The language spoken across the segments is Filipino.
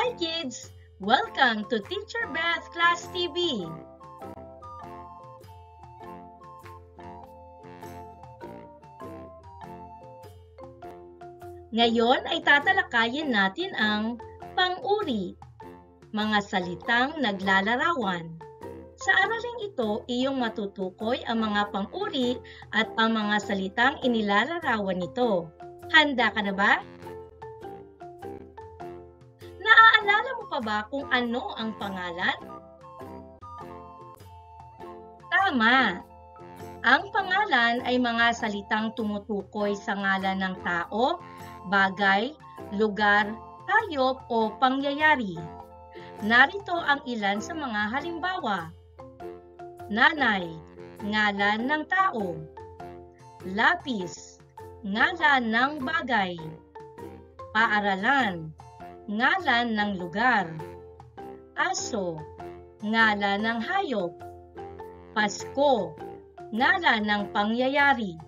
Hi kids! Welcome to Teacher Beth Class TV. Ngayon ay tatalakayin natin ang pang-uri, mga salitang naglalarawan. Sa araling ito, iyong matutukoy ang mga pang-uri at ang mga salitang inilalarawan nito. Handa ka na ba? Naaalala mo pa ba kung ano ang pangalan? Tama! Ang pangalan ay mga salitang tumutukoy sa ngalan ng tao, bagay, lugar, hayop o pangyayari. Narito ang ilan sa mga halimbawa. Nanay, ngalan ng tao. Lapis, ngalan ng bagay. Paaralan, ngalan ng lugar. Aso, ngalan ng hayop. Pasko, ngalan ng pangyayari.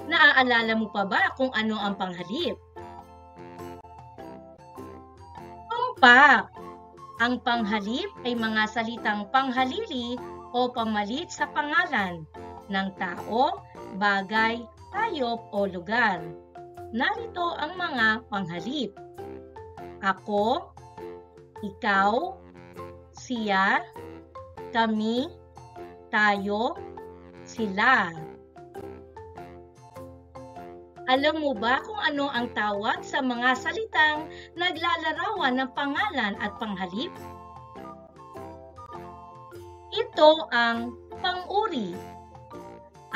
Naaalala mo pa ba kung ano ang panghalip? Tumpak! Ang panghalip ay mga salitang panghalili o pamalit sa pangalan ng tao, bagay, hayop o lugar. Narito ang mga panghalip. Ako, ikaw, siya, kami, tayo, sila. Alam mo ba kung ano ang tawag sa mga salitang naglalarawan ng pangalan at panghalip? Ito ang pang-uri.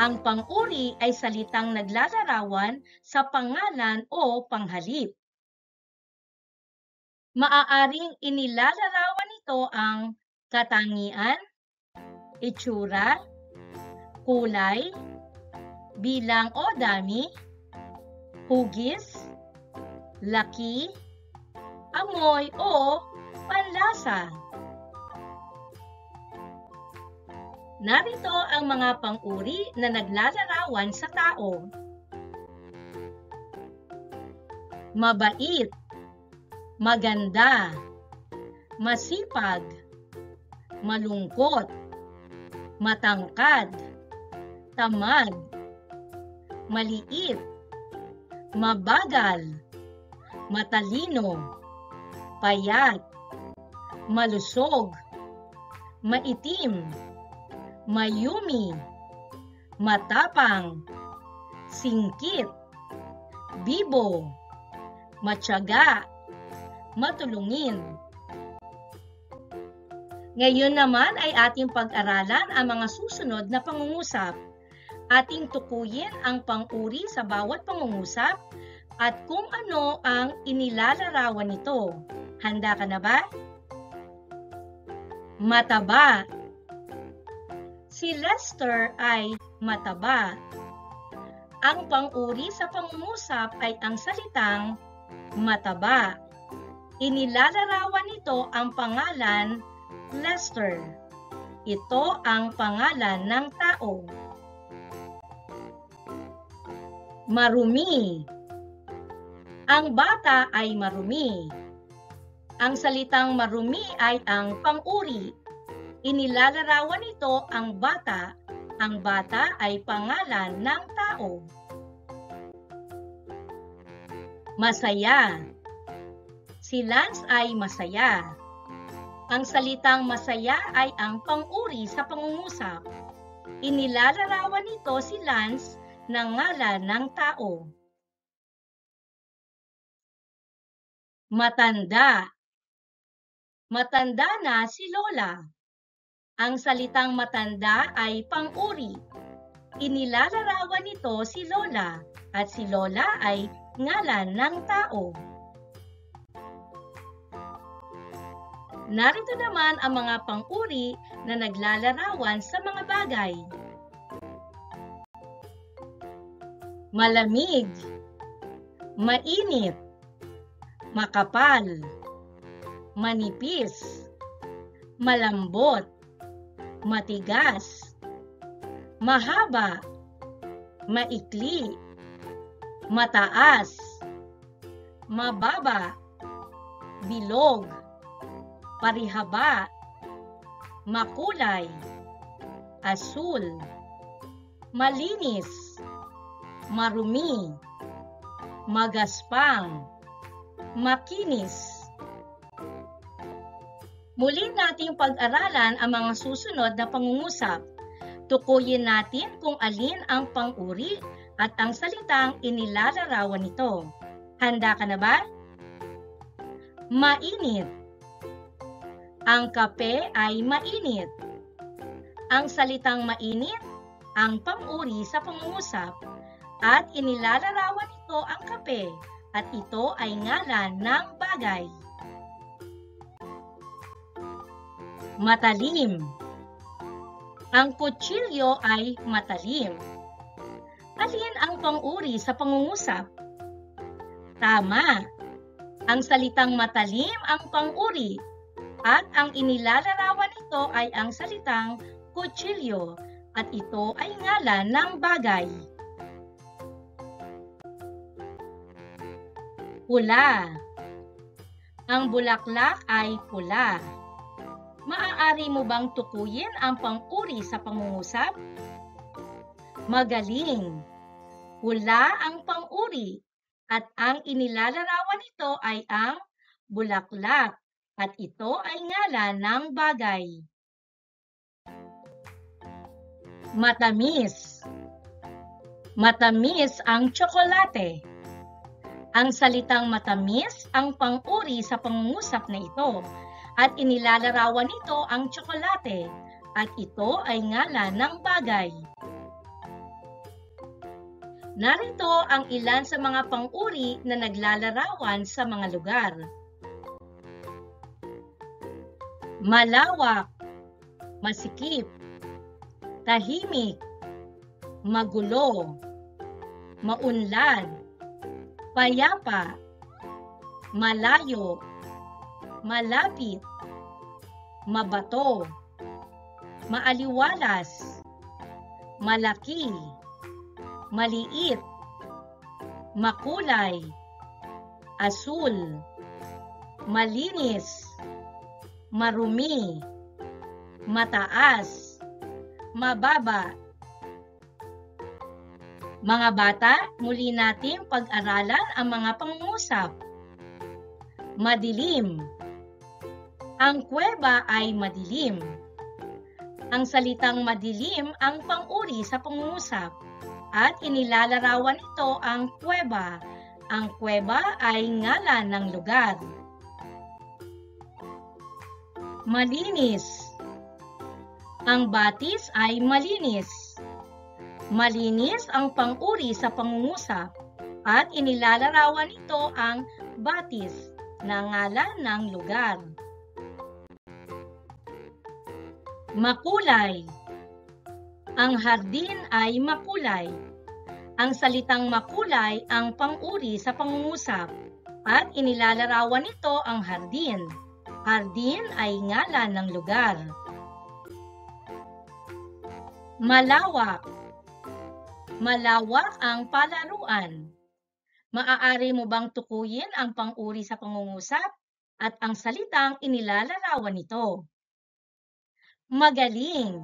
Ang pang-uri ay salitang naglalarawan sa pangalan o panghalip. Maaaring inilalarawan nito ang katangian, itsura, kulay, bilang o dami, hugis, laki, amoy o panlasa. Narito ang mga pang-uri na naglalarawan sa tao. Mabait, maganda, masipag, malungkot, matangkad, tamad, maliit, mabagal, matalino, payat, malusog, maitim, mayumi, matapang, singkit, bibo, matyaga, matulungin. Ngayon naman ay ating pag-aralan ang mga susunod na pangungusap. Ating tukuyin ang pang-uri sa bawat pangungusap at kung ano ang inilalarawan nito. Handa ka na ba? Mataba. Si Lester ay mataba. Ang pang-uri sa pangungusap ay ang salitang mataba. Inilalarawan nito ang pangalan Lester. Ito ang pangalan ng tao. Marumi. Ang bata ay marumi. Ang salitang marumi ay ang pang-uri. Inilalarawan nito ang bata. Ang bata ay pangalan ng tao. Masaya. Si Lance ay masaya. Ang salitang masaya ay ang pang-uri sa pangungusap. Inilalarawan nito si Lance ng ngalan ng tao. Matanda. Matanda na si Lola. Ang salitang matanda ay pang-uri. Inilalarawan nito si Lola at si Lola ay ngalan ng tao. Narito naman ang mga pang-uri na naglalarawan sa mga bagay. Malamig, mainit, makapal, manipis, malambot, matigas, mahaba, maikli, mataas, mababa, bilog, parihaba, makulay, asul, malinis, marumi, magaspang, makinis. Muli nating pag-aralan ang mga susunod na pangungusap. Tukuyin natin kung alin ang pang-uri at ang salitang inilalarawan nito. Handa ka na ba? Mainit. Ang kape ay mainit. Ang salitang mainit ang pang-uri sa pangungusap at inilalarawan nito ang kape at ito ay ngalan ng bagay. Matalim. Ang kutsilyo ay matalim. Alin ang pang-uri sa pangungusap? Tama. Ang salitang matalim ang pang-uri at ang inilalarawan nito ay ang salitang kutsilyo at ito ay ngalan ng bagay. Pula. Ang bulaklak ay pula. Maaari mo bang tukuyin ang pang-uri sa pangungusap? Magaling. Pula ang pang-uri at ang inilalarawan nito ay ang bulaklak at ito ay ngalan ng bagay. Matamis. Matamis ang tsokolate. Ang salitang matamis ang pang-uri sa pangungusap na ito at inilalarawan nito ang tsokolate at ito ay ngalan ng bagay. Narito ang ilan sa mga pang-uri na naglalarawan sa mga lugar. Malawak, masikip, tahimik, magulo, maunlad, payapa, malayo, malapit, mabato, maaliwalas, malaki, maliit, makulay, asul, malinis, marumi, mataas, mababa. Mga bata, muli nating pag-aralan ang mga pangungusap. Madilim. Ang kuweba ay madilim. Ang salitang madilim ang pang-uri sa pangungusap at inilalarawan nito ang kuweba. Ang kuweba ay ngalan ng lugar. Malinis. Ang batis ay malinis. Malinis ang pang-uri sa pangungusap at inilalarawan nito ang batis na ngalan ng lugar. Makulay. Ang hardin ay makulay. Ang salitang makulay ang pang-uri sa pangungusap at inilalarawan nito ang hardin. Hardin ay ngalan ng lugar. Malawak. Malawak ang palaruan. Maaari mo bang tukuyin ang pang-uri sa pangungusap at ang salitang inilalarawan nito? Magaling.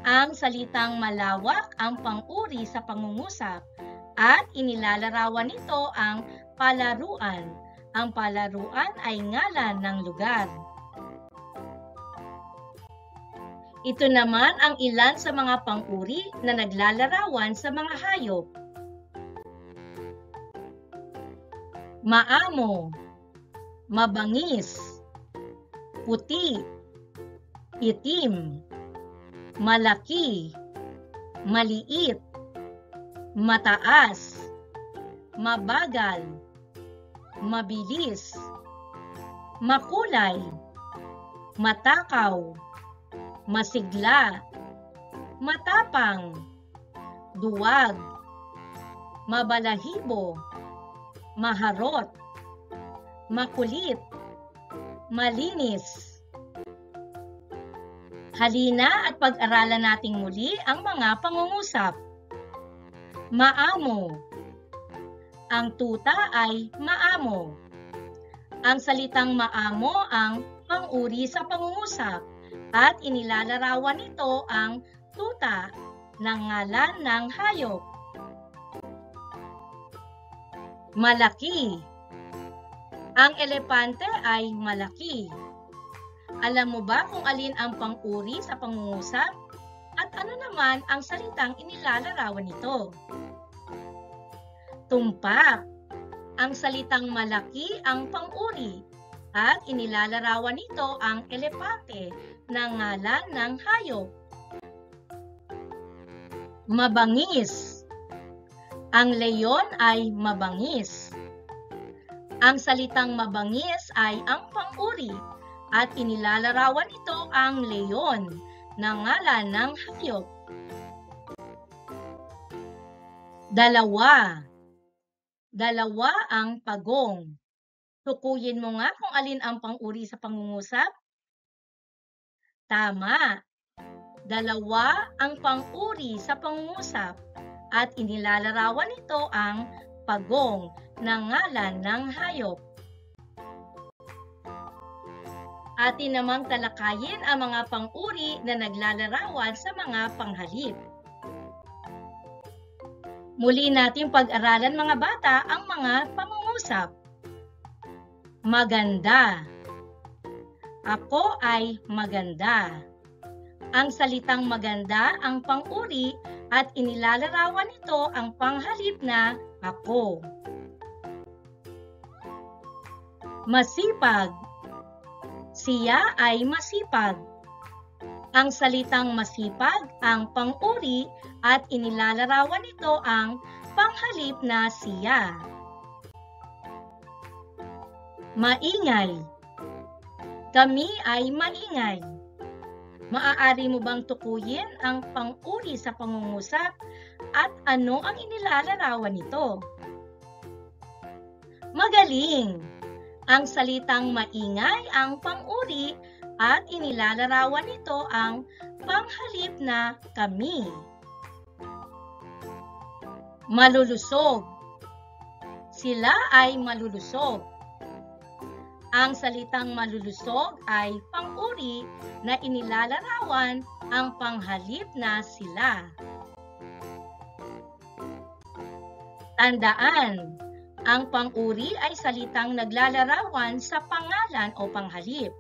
Ang salitang malawak ang pang-uri sa pangungusap at inilalarawan nito ang palaruan. Ang palaruan ay ngalan ng lugar. Ito naman ang ilan sa mga pang-uri na naglalarawan sa mga hayop. Maamo, mabangis, puti, itim, malaki, maliit, mataas, mabagal, mabilis, makulay, matakaw, masigla, matapang, duwag, mabalahibo, maharot, makulit, malinis. Halina at pag-aralan nating muli ang mga pangungusap. Maamo. Ang tuta ay maamo. Ang salitang maamo ang pang-uri sa pangungusap at inilalarawan nito ang tuta ng ngalan ng hayop. Malaki. Ang elepante ay malaki. Alam mo ba kung alin ang pang-uri sa pangungusap? At ano naman ang salitang inilalarawan nito? Tumpak. Ang salitang malaki ang pang-uri at inilalarawan nito ang elepante ng ngalan ng hayop. Mabangis. Ang leyon ay mabangis. Ang salitang mabangis ay ang pang-uri at inilalarawan nito ang leyon ng ngalan ng hayop. Dalawa. Dalawa ang pagong. Tukuyin mo nga kung alin ang pang-uri sa pangungusap. Tama. Dalawa ang pang-uri sa pangungusap at inilalarawan nito ang pagong ng ngalan ng hayop. Atin namang talakayin ang mga pang-uri na naglalarawan sa mga panghalip. Muli nating pag-aralan mga bata ang mga pangungusap. Maganda. Ako ay maganda. Ang salitang maganda ang pang-uri at inilalarawan nito ang panghalip na ako. Masipag. Siya ay masipag. Ang salitang masipag ang pang-uri at inilalarawan nito ang panghalip na siya. Maingay. Kami ay maingay. Maaari mo bang tukuyin ang pang-uri sa pangungusap at ano ang inilalarawan nito? Magaling! Ang salitang maingay ang pang-uri at inilalarawan nito ang panghalip na kami. Malulusog. Sila ay malulusog. Ang salitang malulusog ay pang-uri na inilalarawan ang panghalip na sila. Tandaan, ang pang-uri ay salitang naglalarawan sa pangalan o panghalip.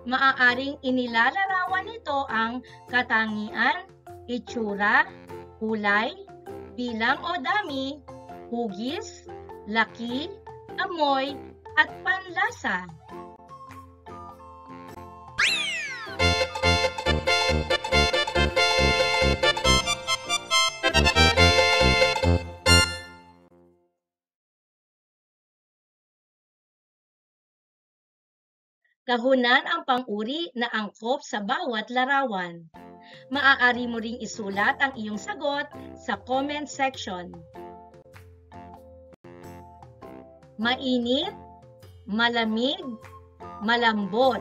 Maaaring inilalarawan nito ang katangian, itsura, kulay, bilang o dami, hugis, laki, amoy, at panlasa. Kahunan ang pang-uri na angkop sa bawat larawan. Maaari mo ring isulat ang iyong sagot sa comment section. Mainit, malamig, malambot.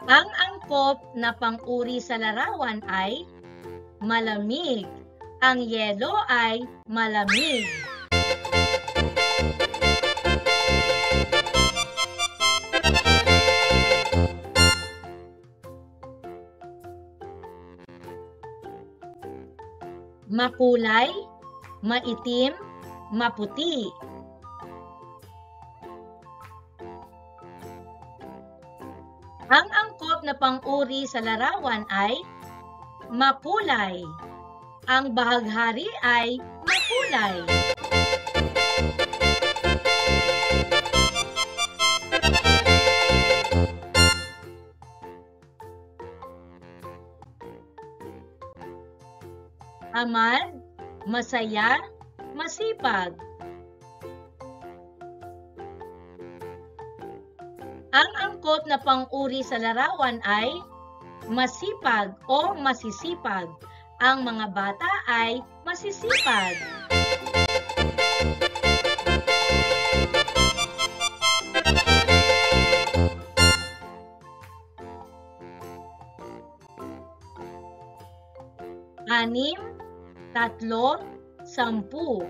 Ang angkop na pang-uri sa larawan ay malamig. Ang yelo ay malamig. Makulay, maitim, maputi. Ang angkop na pang-uri sa larawan ay makulay. Ang bahaghari ay makulay. Amad, masaya, masipag. Ang angkop na pang-uri sa larawan ay masipag o masisipag. Ang mga bata ay masisipag. 6, 3, 10.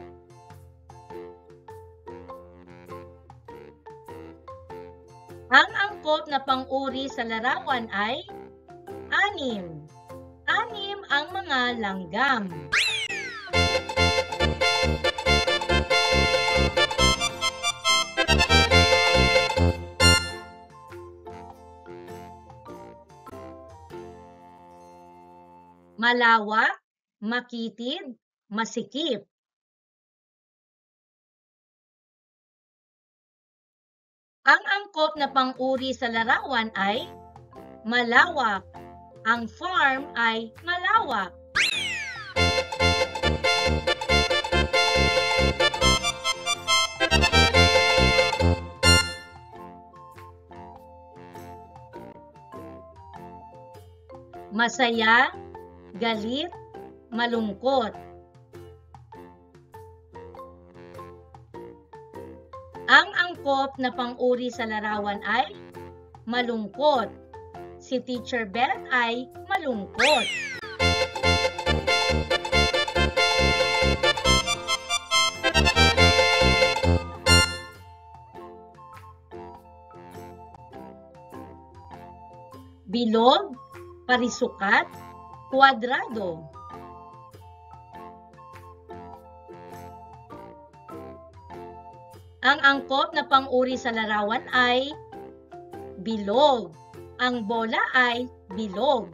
Ang angkop na pang-uri sa larawan ay 6. 6 ang mga langgam. Malawak, makitid, masikip. Ang angkop na pang-uri sa larawan ay malawak. Ang farm ay malawak. Masaya, galit, malungkot. Ang angkop na pang-uri sa larawan ay malungkot. Si Teacher Beth ay malungkot. Bilog, parisukat, kwadrado. Ang angkop na pang-uri sa larawan ay bilog. Ang bola ay bilog.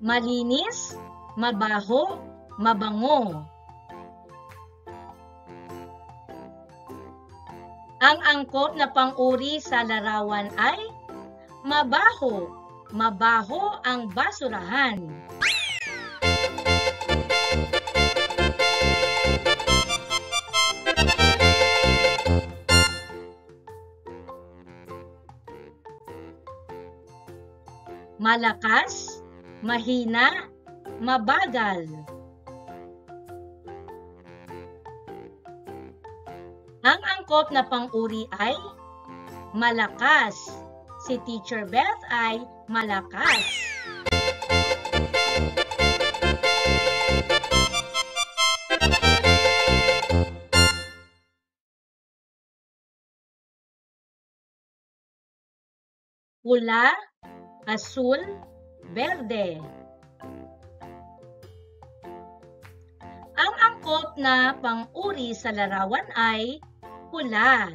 Malinis, mabaho, mabango. Ang angkop na pang-uri sa larawan ay mabaho. Mabaho ang basurahan. Malakas, mahina, mabagal. Ang angkop na pang-uri ay malakas. Si Teacher Beth ay malakas. Pula, asul, berde. Ang angkop na pang-uri sa larawan ay pula.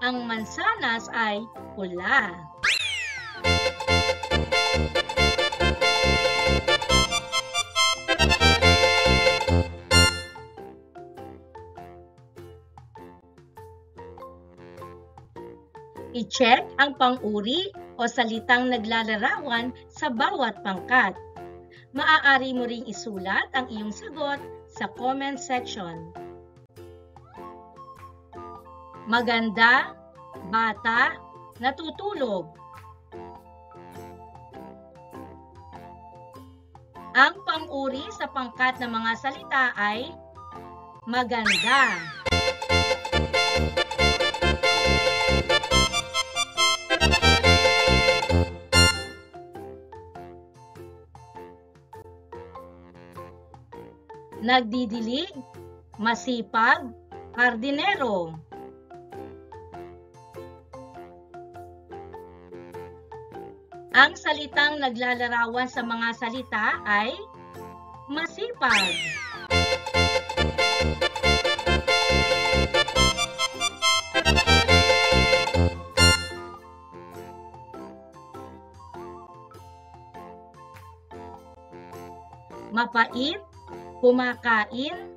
Ang mansanas ay pula. I-check ang pang-uri o salitang naglalarawan sa bawat pangkat. Maaari mo ring isulat ang iyong sagot sa comment section. Maganda, bata, natutulog. Ang pang-uri sa pangkat ng mga salita ay maganda. Nagdidilig, masipag, hardinero. Ang salitang naglalarawan sa mga salita ay masipag. Mapait, kumakain,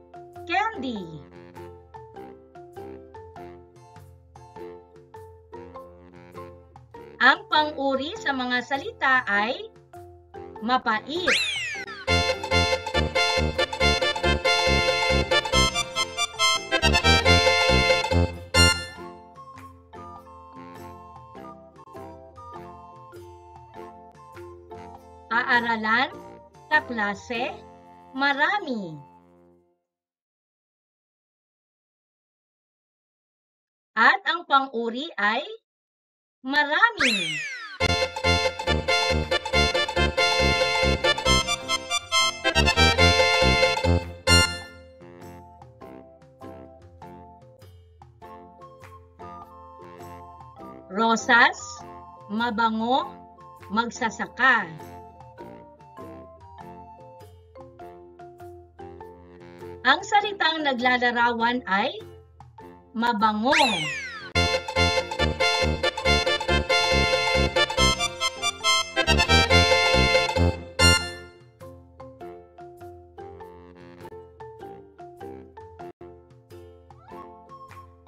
candy. Ang pang-uri sa mga salita ay mapait. Paaralan, kaklase, marami. At ang pang-uri ay marami. Rosas, mabango, magsasaka. Ang salitang naglalarawan ay mabango.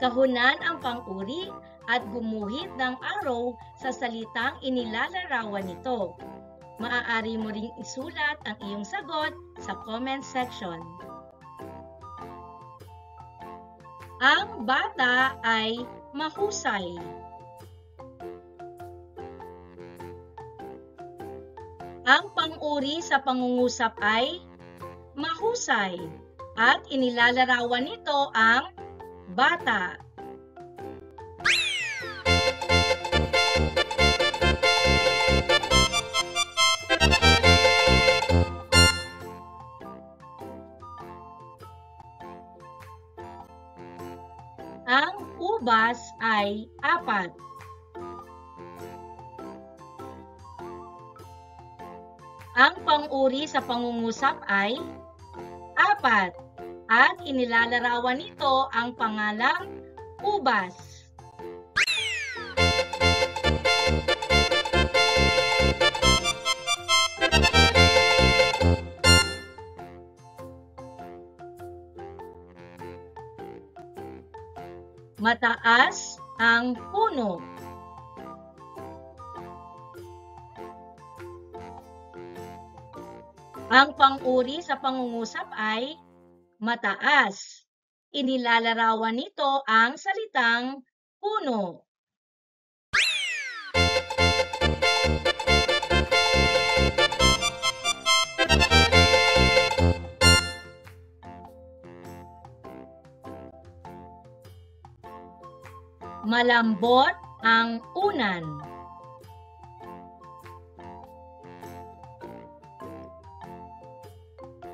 Kahunan ang pang-uri at gumuhit ng araw sa salitang inilalarawan nito. Maaari mo ring isulat ang iyong sagot sa comment section. Ang bata ay mahusay. Ang pang-uri sa pangungusap ay mahusay at inilalarawan nito ang bata. Ang ubas ay 4. Ang pang-uri sa pangungusap ay 4 at inilalarawan nito ang pangalang ubas. Mataas ang puno. Ang pang-uri sa pangungusap ay mataas. Inilalarawan nito ang salitang puno. Malambot ang unan.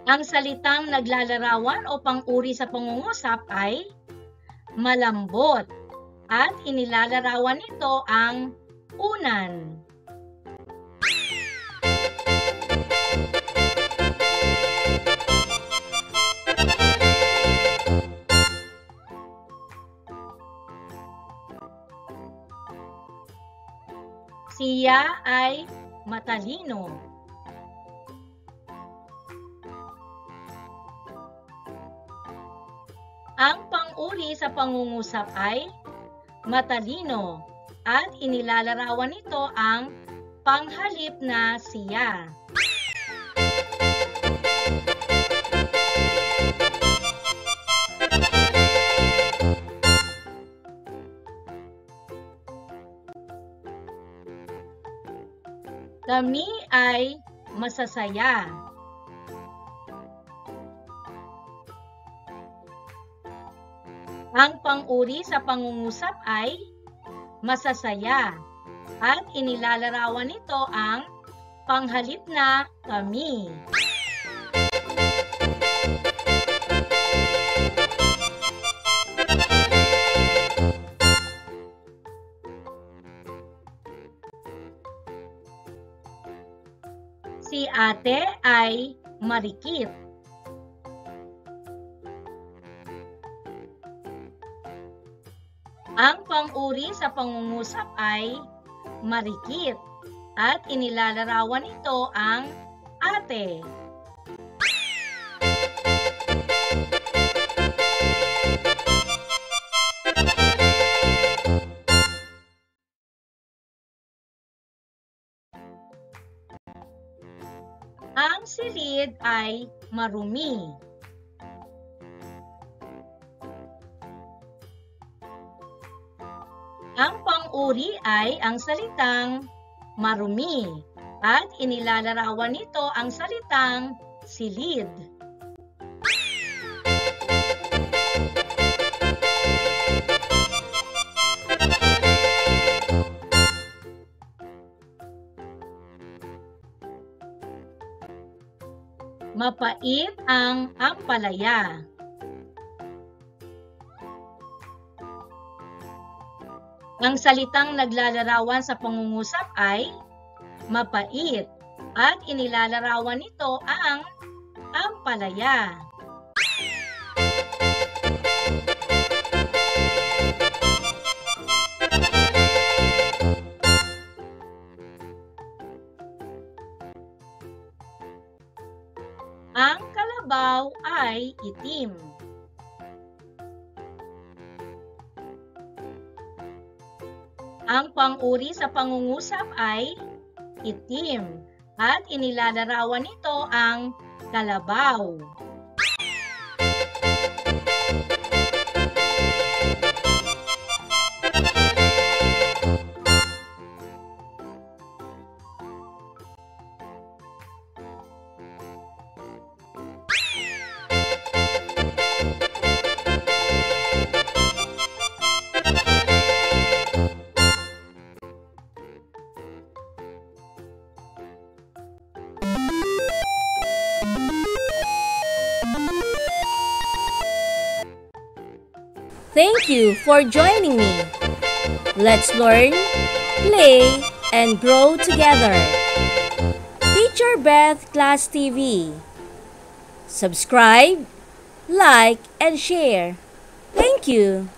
Ang salitang naglalarawan o pang-uri sa pangungusap ay malambot at inilalarawan nito ang unan. Siya ay matalino. Ang pang-uri sa pangungusap ay matalino at inilalarawan nito ang panghalip na siya. Kami ay masasaya. Ang pang-uri sa pangungusap ay masasaya at inilalarawan nito ang panghalip na kami. Si ate ay marikit. Ang pang-uri sa pangungusap ay marikit at inilalarawan nito ang ate. Ang silid ay marumi. Ang pang-uri ay ang salitang marumi at inilalarawan nito ang salitang silid. Mapait ang ampalaya. Ang salitang naglalarawan sa pangungusap ay mapait at inilalarawan nito ang ampalaya. Ang kalabaw ay itim. Ang pang-uri sa pangungusap ay itim at inilalarawan nito ang kalabaw. Thank you for joining me. Let's learn, play, and grow together. Teacher Beth Class TV. Subscribe, like, and share. Thank you.